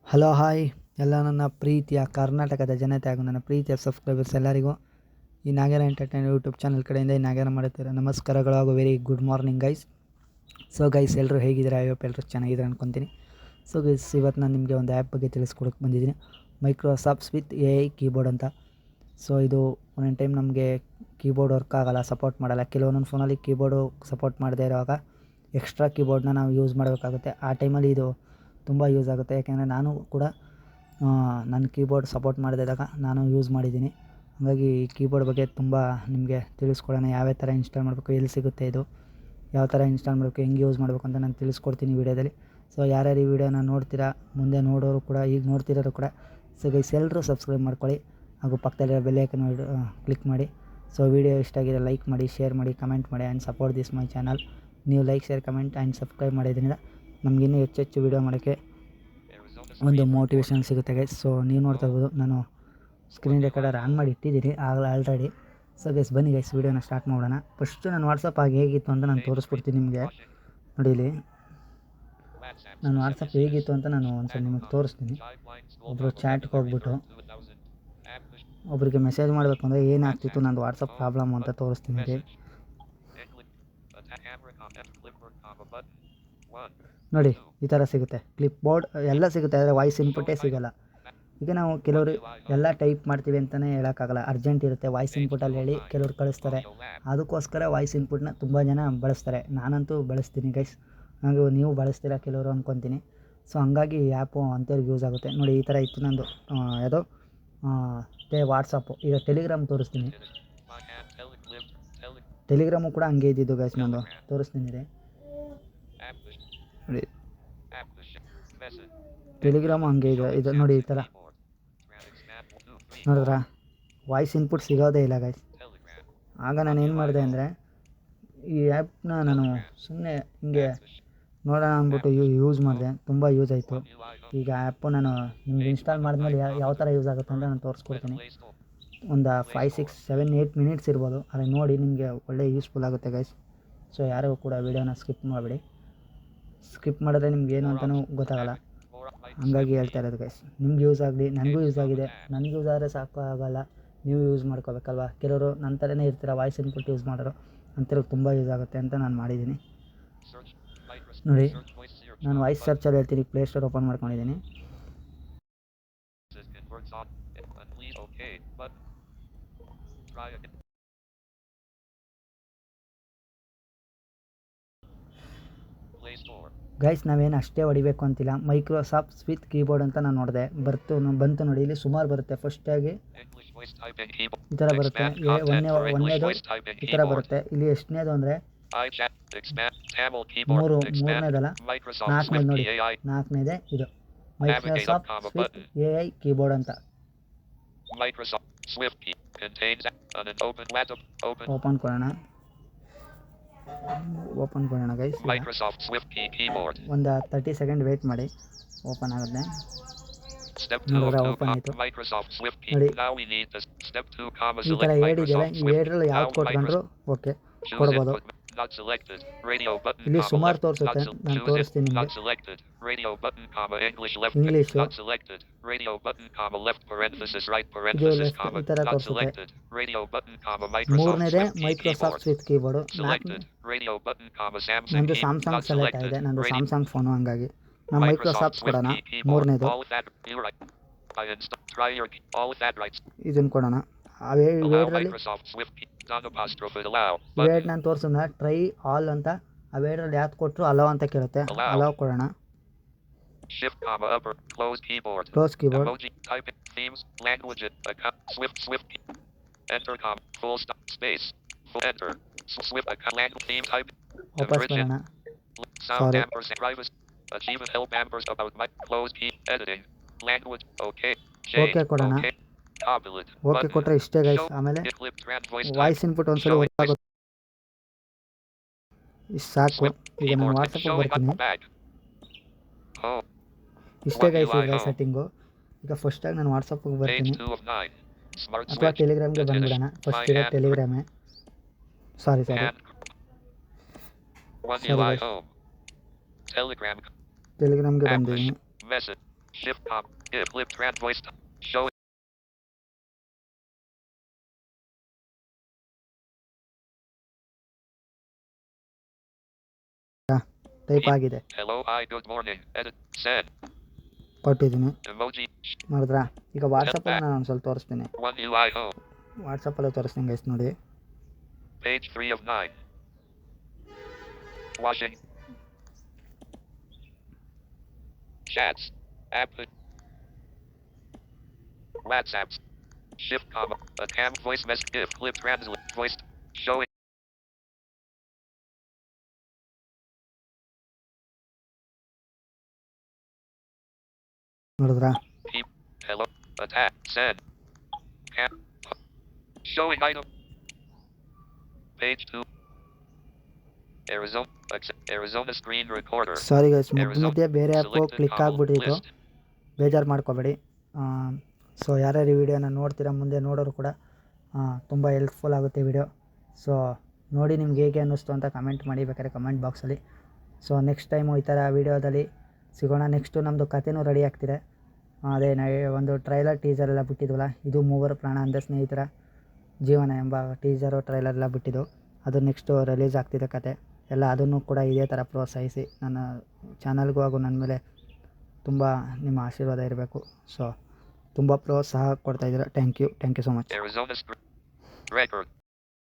Hello hi ಎಲ್ಲ ನನ್ನ ಪ್ರೀತಿಯ ಕರ್ನಾಟಕದ ಜನತೆ ಹಾಗೂ ನನ್ನ ಪ್ರೀತಿಯ ಸಬ್ಸ್ಕ್ರೈಬರ್ಸ್ ಎಲ್ಲರಿಗೂ ಈ ನಾಗೇನ ಎಂಟರ್ಟೈನ್ ಯೂಟ್ಯೂಬ್ ಚಾನಲ್ ಕಡೆಯಿಂದ ಈ ನಾಗೇನ ಮಾಡುತ್ತಾರೆ ನಮಸ್ಕಾರಗಳು ಹಾಗೂ very good morning guys. So guys ಎಲ್ಲರೂ ಹೇಗಿದ್ದಾರೆ? ಐ ಹೋಪ್ ಎಲ್ಲರೂ ಚೆನ್ನಾಗಿದ್ದಾರೆ ಅನ್ಕೊತೀನಿ. ಸೊ ಗೈಸ್ ಇವತ್ತು ನಾನು ನಿಮಗೆ ಒಂದು ಆ್ಯಪ್ ಬಗ್ಗೆ ತಿಳಿಸ್ಕೊಡಕ್ಕೆ ಬಂದಿದ್ದೀನಿ, ಮೈಕ್ರೋಸಾಫ್ಟ್ ವಿತ್ AI ಕೀಬೋರ್ಡ್ ಅಂತ. ಸೊ ಇದು ಒಂದೊಂದು ಟೈಮ್ ನಮಗೆ ಕೀಬೋರ್ಡ್ ವರ್ಕ್ ಆಗೋಲ್ಲ, ಸಪೋರ್ಟ್ ಮಾಡಲ್ಲ. ಕೆಲವೊಂದೊಂದು ಫೋನಲ್ಲಿ ಕೀಬೋರ್ಡು ಸಪೋರ್ಟ್ ಮಾಡದೇ ಇರುವಾಗ ಎಕ್ಸ್ಟ್ರಾ ಕೀಬೋರ್ಡ್ನ ನಾವು ಯೂಸ್ ಮಾಡಬೇಕಾಗುತ್ತೆ. ಆ ಟೈಮಲ್ಲಿ ಇದು ತುಂಬ ಯೂಸ್ ಆಗುತ್ತೆ. ಯಾಕೆಂದರೆ ನಾನು ಕೂಡ ನನ್ನ ಕೀಬೋರ್ಡ್ ಸಪೋರ್ಟ್ ಮಾಡದಿದ್ದಾಗ ನಾನು ಯೂಸ್ ಮಾಡಿದ್ದೀನಿ. ಹಾಗಾಗಿ ಈ ಕೀಬೋರ್ಡ್ ಬಗ್ಗೆ ತುಂಬ ನಿಮಗೆ ತಿಳಿಸ್ಕೊಡೋಣ. ಯಾವ್ಯಾವ ಥರ ಇನ್ಸ್ಟಾಲ್ ಮಾಡಬೇಕು, ಎಲ್ಲಿ ಸಿಗುತ್ತೆ ಇದು, ಯಾವ ಥರ ಇನ್ಸ್ಟಾಲ್ ಮಾಡಬೇಕು, ಹೆಂಗೆ ಯೂಸ್ ಮಾಡಬೇಕು ಅಂತ ನಾನು ತಿಳಿಸ್ಕೊಡ್ತೀನಿ ವಿಡಿಯೋದಲ್ಲಿ. ಸೊ ಯಾರ್ಯಾರು ಈ ವಿಡಿಯೋನ ನೋಡ್ತೀರಾ, ಮುಂದೆ ನೋಡೋರು ಕೂಡ, ಈಗ ನೋಡ್ತಿರೋರು ಕೂಡ, ಸೊ ಗೈಸ್ ಎಲ್ಲರೂ ಸಬ್ಸ್ಕ್ರೈಬ್ ಮಾಡ್ಕೊಳ್ಳಿ ಹಾಗೂ ಪಕ್ಕದಲ್ಲಿರೋ ಬೆಲ್ ಐಕನ್ ಕ್ಲಿಕ್ ಮಾಡಿ. ಸೊ ವಿಡಿಯೋ ಇಷ್ಟ ಆಗಿದೆ ಲೈಕ್ ಮಾಡಿ, ಶೇರ್ ಮಾಡಿ, ಕಮೆಂಟ್ ಮಾಡಿ and support this my channel. ನೀವು like, share, comment and subscribe ಮಾಡೋದ್ರಿಂದ ನಮಗಿನ್ನೂ ಹೆಚ್ಚು ವೀಡಿಯೋ ಮಾಡೋಕ್ಕೆ ಒಂದು ಮೋಟಿವೇಶನ್ ಸಿಗುತ್ತೆ ಗೈಸ್. ಸೊ ನೀವು ನೋಡ್ತಾ ಇರ್ಬೋದು, ನಾನು ಸ್ಕ್ರೀನ್ ರೆಕಾರ್ಡರ್ ಆನ್ ಮಾಡಿ ಇಟ್ಟಿದ್ದೀನಿ ಆಲ್ರೆಡಿ. ಸೊ ಗೈಸ್ ಬನ್ನಿ ಗೈಸ್ ವೀಡಿಯೋನ ಸ್ಟಾರ್ಟ್ ಮಾಡೋಣ. ಫಸ್ಟು ನಾನು ವಾಟ್ಸಪ್ ಆಗಿ ಹೇಗಿತ್ತು ಅಂತ ನಾನು ತೋರಿಸ್ಬಿಡ್ತೀನಿ ನಿಮಗೆ. ನೋಡಿ ಇಲ್ಲಿ ನಾನು ವಾಟ್ಸಪ್ ಹೇಗಿತ್ತು ಅಂತ ನಾನು ಒಂದ್ಸಲ ನಿಮಗೆ ತೋರಿಸ್ತೀನಿ. ಒಬ್ಬರು ಚಾಟ್ಗೆ ಹೋಗ್ಬಿಟ್ಟು ಒಬ್ಬರಿಗೆ ಮೆಸೇಜ್ ಮಾಡಬೇಕು ಅಂದರೆ ಏನಾಗ್ತಿತ್ತು ನಂದು ವಾಟ್ಸಪ್ ಪ್ರಾಬ್ಲಮ್ ಅಂತ ತೋರಿಸ್ತೀನಿ ರೀ. ನೋಡಿ ಈ ಥರ ಸಿಗುತ್ತೆ, ಕ್ಲಿಪ್ ಬೋರ್ಡ್ ಎಲ್ಲ ಸಿಗುತ್ತೆ, ಆದರೆ ವಾಯ್ಸ್ ಇನ್ಪುಟ್ಟೇ ಸಿಗೋಲ್ಲ. ಈಗ ನಾವು ಕೆಲವರು ಎಲ್ಲ ಟೈಪ್ ಮಾಡ್ತೀವಿ ಅಂತಲೇ ಹೇಳೋಕ್ಕಾಗಲ್ಲ, ಅರ್ಜೆಂಟ್ ಇರುತ್ತೆ. ವಾಯ್ಸ್ ಇನ್ಪುಟಲ್ಲಿ ಹೇಳಿ ಕೆಲವ್ರು ಕಳಿಸ್ತಾರೆ, ಅದಕ್ಕೋಸ್ಕರ ವಾಯ್ಸ್ ಇನ್ಪುಟ್ನ ತುಂಬ ಜನ ಬಳಸ್ತಾರೆ. ನಾನಂತೂ ಬಳಸ್ತೀನಿ ಗೈಸ್, ಹಾಗೆ ನೀವು ಬಳಸ್ತೀರಾ ಕೆಲವರು ಅಂದ್ಕೊತೀನಿ. ಸೊ ಹಂಗಾಗಿ ಈ ಆ್ಯಪು ಅಂಥವ್ರಿಗೆ ಯೂಸ್ ಆಗುತ್ತೆ. ನೋಡಿ ಈ ಥರ ಇತ್ತು ನಂದು ಯಾವುದೋ ವಾಟ್ಸಪ್ಪು. ಈಗ ಟೆಲಿಗ್ರಾಮ್ ತೋರಿಸ್ತೀನಿ, ಟೆಲಿಗ್ರಾಮು ಕೂಡ ಹಂಗೆ ಇದ್ದಿದ್ದು ಗೈಸ್, ನಂದು ತೋರಿಸ್ತೀನಿ ರೀ. ನೋಡಿ ಟೆಲಿಗ್ರಾಮು ಹಂಗೆ ಇದೆ, ಇದು ನೋಡಿ ಈ ಥರ ನೋಡಿದ್ರಾ, ವಾಯ್ಸ್ ಇನ್ಪುಟ್ ಸಿಗೋದೇ ಇಲ್ಲ ಗೈಸ್. ಆಗ ನಾನು ಏನು ಮಾಡಿದೆ ಅಂದರೆ ಈ ಆ್ಯಪ್ನ ನಾನು ಸುಮ್ಮನೆ ಹಿಂಗೆ ನೋಡೋಣ ಅಂದ್ಬಿಟ್ಟು ಯೂಸ್ ಮಾಡಿದೆ, ತುಂಬ ಯೂಸ್ ಆಯಿತು. ಈಗ ಆ್ಯಪು ನಾನು ನಿಮ್ಗೆ ಇನ್ಸ್ಟಾಲ್ ಮಾಡಿದ್ಮೇಲೆ ಯಾವ ಥರ ಯೂಸ್ ಆಗುತ್ತೆ ಅಂತ ನಾನು ತೋರಿಸ್ಕೊಡ್ತೀನಿ. ಒಂದು 5, 6, 7, 8 ಮಿನಿಟ್ಸ್ ಇರ್ಬೋದು, ಆದರೆ ನೋಡಿ ನಿಮಗೆ ಒಳ್ಳೆ ಯೂಸ್ಫುಲ್ ಆಗುತ್ತೆ ಗೈಸ್. ಸೊ ಯಾರಿಗೂ ಕೂಡ ವೀಡಿಯೋನ ಸ್ಕಿಪ್ ಮಾಡಬೇಡಿ, ಸ್ಕಿಪ್ ಮಾಡಿದ್ರೆ ನಿಮ್ಗೆ ಏನು ಅಂತಲೂ ಗೊತ್ತಾಗಲ್ಲ. ಹಂಗಾಗಿ ಹೇಳ್ತಾ ಇರೋದು ಗೈಸ್, ನಿಮ್ಗೆ ಯೂಸ್ ಆಗಲಿ, ನನಗೂ ಯೂಸ್ ಆಗಿದೆ. ನನಗೆ ಯೂಸ್ ಆದರೆ ಸಾಕು ಆಗಲ್ಲ, ನೀವು ಯೂಸ್ ಮಾಡ್ಕೋಬೇಕಲ್ವ. ಕೆಲವರು ನನ್ನ ಥರನೇ ಇರ್ತೀರ, ವಾಯ್ಸ್ ಇನ್ಪುಟ್ ಯೂಸ್ ಮಾಡೋರು, ಅಂಥವ್ರಿಗೆ ತುಂಬ ಯೂಸ್ ಆಗುತ್ತೆ ಅಂತ ನಾನು ಮಾಡಿದ್ದೀನಿ. ನೋಡಿ ನಾನು ವಾಯ್ಸ್ ಸರ್ಚಲ್ಲಿ ಹೇಳ್ತೀನಿ, ಪ್ಲೇಸ್ಟೋರ್ ಓಪನ್ ಮಾಡ್ಕೊಂಡಿದ್ದೀನಿ. ಗೈಸ್ ನಾವೇನು ಅಷ್ಟೇ ಹೊಡಿಬೇಕು ಅಂತಿಲ್ಲ, ಮೈಕ್ರೋಸಾಫ್ಟ್ ವಿತ್ ಕೀಬೋರ್ಡ್ ಅಂತ ನಾನು ನೋಡಿದೆ, ಬಂತು ನೋಡಿ, ಇಲ್ಲಿ ಸುಮಾರು ಬರುತ್ತೆ. ಫಸ್ಟಾಗಿ ಈ ಥರ ಬರುತ್ತೆ, ಒಂದನೇದು ಈ ಥರ ಬರುತ್ತೆ. ಇಲ್ಲಿ ಎಷ್ಟನೇದು ಅಂದರೆ ಮೂರನೇದಲ್ಲ, ನಾಲ್ಕನೇದು ನೋಡಿ, ನಾಲ್ಕನೇದೇ ಇದು ಮೈಕ್ರೋಸಾಫ್ಟ್ ವಿತ್ AI ಕೀಬೋರ್ಡ್ ಅಂತ. ಓಪನ್ ಕೊಡೋಣ ಗೈಸ್. ಒಂದು 30 ಸೆಕೆಂಡ್ ವೇಟ್ ಮಾಡಿ, ಓಪನ್ ಆಗುತ್ತೆ. ನೋಡಿದ್ರೆ ಓಪನ್ ಆಯಿತು. ನೋಡಿ ಈ ಥರ ಹೇಳಿದೆಯಲ್ಲ, ಈ ಏಡ್ರಲ್ಲಿ ಯಾವ್ದು ಕೊಟ್ಕೊಂಡ್ರು ಓಕೆ ಕೊಡ್ಬೋದು. ಇಲ್ಲಿ ಸುಮಾರು ತೋರಿಸುತ್ತೆ, ನಾನು ತೋರಿಸ್ತೀನಿ ನಿಮಗೆ. ಇಂಗ್ಲೀಷು ಇದು ಲೆಫ್ಟ್ ಈ ಥರ ತೋರಿಸುತ್ತೆ. ಮೂರನೇದೇ ಮೈಕ್ರೋಸಾಫ್ಟ್ ವಿತ್ ಕೀಬೋರ್ಡು. ನಂದು ಸ್ಯಾಮ್ಸಂಗ್ ಸೆಲೆಕ್ಟ್ ಆಗಿದೆ, ನಂದು ಸ್ಯಾಮ್ಸಂಗ್ ಫೋನು, ಹಂಗಾಗಿ ನಾವು ಮೈಕ್ರೋಸಾಫ್ಟ್ ಕೊಡೋಣ. ಮೂರನೇದು ಇದನ್ನು ಕೊಡೋಣ. ಅವೇಡ್ರಲ್ಲಿ ವೇಡ್ ನಾನು ತೋರಿಸಿದ ಟ್ರೈ ಆಲ್ ಅಂತ, ಅವೇಡ್ರಲ್ಲಿ ಯಾವ್ದು ಕೊಟ್ಟರು ಅಲೋ ಅಂತ ಕೇಳುತ್ತೆ, ಅಲೋ ಕೊಡೋಣ. ಕ್ಲೋಸ್ ಕೀಬೋರ್ಡ್ ವಾಪಸ್ ಬರೋಣ. ಓಕೆ ಕೊಡೋಣ. ಓಕೆ ಕೊಟ್ಟರೆ ಇಷ್ಟೇ ಗೈಸ್. ಆಮೇಲೆ ವಾಯ್ಸ್ ಇನ್ಪುಟ್ ಒಂದ್ಸಲ ಗೊತ್ತಾಗುತ್ತೆ, ಇಷ್ಟು ಸಾಕು. ಈಗ ನಾನು ವಾಟ್ಸಪ್ಪಿಗೆ ಬರ್ತೀನಿ, ಇಷ್ಟೇ ಗೈಸ್ ಈಗ ಸೆಟ್ಟಿಂಗು. ಈಗ ಫಸ್ಟಾಗಿ ನಾನು ವಾಟ್ಸಪ್ಪಿಗೆ ಬರ್ತೀನಿ ಅಥವಾ ಟೆಲಿಗ್ರಾಮ್ಗೆ ಬಂದ್ಬಿಡೋಣ. ಫಸ್ಟ್ ಇರೋ ಟೆಲಿಗ್ರಾಮೇ, ಸಾರಿ ಟೆಲಿಗ್ರಾಮ್ಗೆ App ಬಂದೀನಿ. list. Message. Shift pop. If flip trans voice. Show. Type ಆಗಿದೆ. Hello. Hi. Good morning. Edit. Send. ಕೊಟ್ಟಿದ್ದೀನಿ. Emoji. ಮಾಡಿದ್ರಾ? ಈಗ ವಾಟ್ಸಪ್ಪಲ್ಲಿ ನಾನು ಒಂದು ಸ್ವಲ್ಪ ತೋರಿಸ್ತೀನಿ. One UI home. ವಾಟ್ಸಪ್ಪಲ್ಲೇ ತೋರಿಸ್ತೀನಿ ಗೈಸ್ ನೋಡಿ. Page 3 of 9. Washing. Chats. App. WhatsApp. Shift comma. A cam voice message. If flip translate. Voice. Showing. ನೋಡಿದ್ರಾ? Hello. Attack. Send. Cam. Showing item. Page 2. Arizona screen recorder. Sorry guys, ಮಧ್ಯೆ ಬೇರೆ app click ಆಗಿಬಿಟ್ಟಿತ್ತು. ಬೇಜಾರು ಮಾಡ್ಕೋಬೇಡಿ. So ಯಾರ್ಯಾರು ಈ ವಿಡಿಯೋನ ನೋಡ್ತೀರಾ, ಮುಂದೆ ನೋಡೋರು ಕೂಡ ತುಂಬ ಹೆಲ್ಪ್ಫುಲ್ ಆಗುತ್ತೆ ವಿಡಿಯೋ. ಸೊ ನೋಡಿ ನಿಮ್ಗೆ ಹೇಗೆ ಅನ್ನಿಸ್ತು ಅಂತ ಕಮೆಂಟ್ ಮಾಡಿ, ಬೇಕಾದ್ರೆ ಕಮೆಂಟ್ ಬಾಕ್ಸಲ್ಲಿ. ಸೊ ನೆಕ್ಸ್ಟ್ ಟೈಮು ಈ ಥರ ವೀಡಿಯೋದಲ್ಲಿ ಸಿಗೋಣ. ನೆಕ್ಸ್ಟು ನಮ್ಮದು ಕಥೆನೂ ರೆಡಿ ಆಗ್ತಿದೆ. ಅದೇ ಒಂದು ಟ್ರೈಲರ್ ಟೀಸರ್ ಎಲ್ಲ ಬಿಟ್ಟಿದ್ವಲ್ಲ, ಇದು ಮೂವರು ಪ್ರಾಣ ಅಂದ ಸ್ನೇಹಿತರ ಜೀವನ ಎಂಬ ಟೀಸರು ಟ್ರೈಲರ್ ಎಲ್ಲ ಬಿಟ್ಟಿದ್ದು, ಅದು ನೆಕ್ಸ್ಟು ರಿಲೀಸ್ ಆಗ್ತಿದೆ ಕತೆ ಎಲ್ಲ. ಅದನ್ನು ಕೂಡ ಇದೇ ಥರ ಪ್ರೋತ್ಸಾಹಿಸಿ ನನ್ನ ಚಾನಲ್ಗೂ ಹಾಗೂ ನನ್ನ ಮೇಲೆ ತುಂಬ ನಿಮ್ಮ ಆಶೀರ್ವಾದ ಇರಬೇಕು. ಸೊ ತುಂಬ ಪ್ರೋತ್ಸಾಹ ಕೊಡ್ತಾಯಿದ್ದೀರಾ. Thank you so much.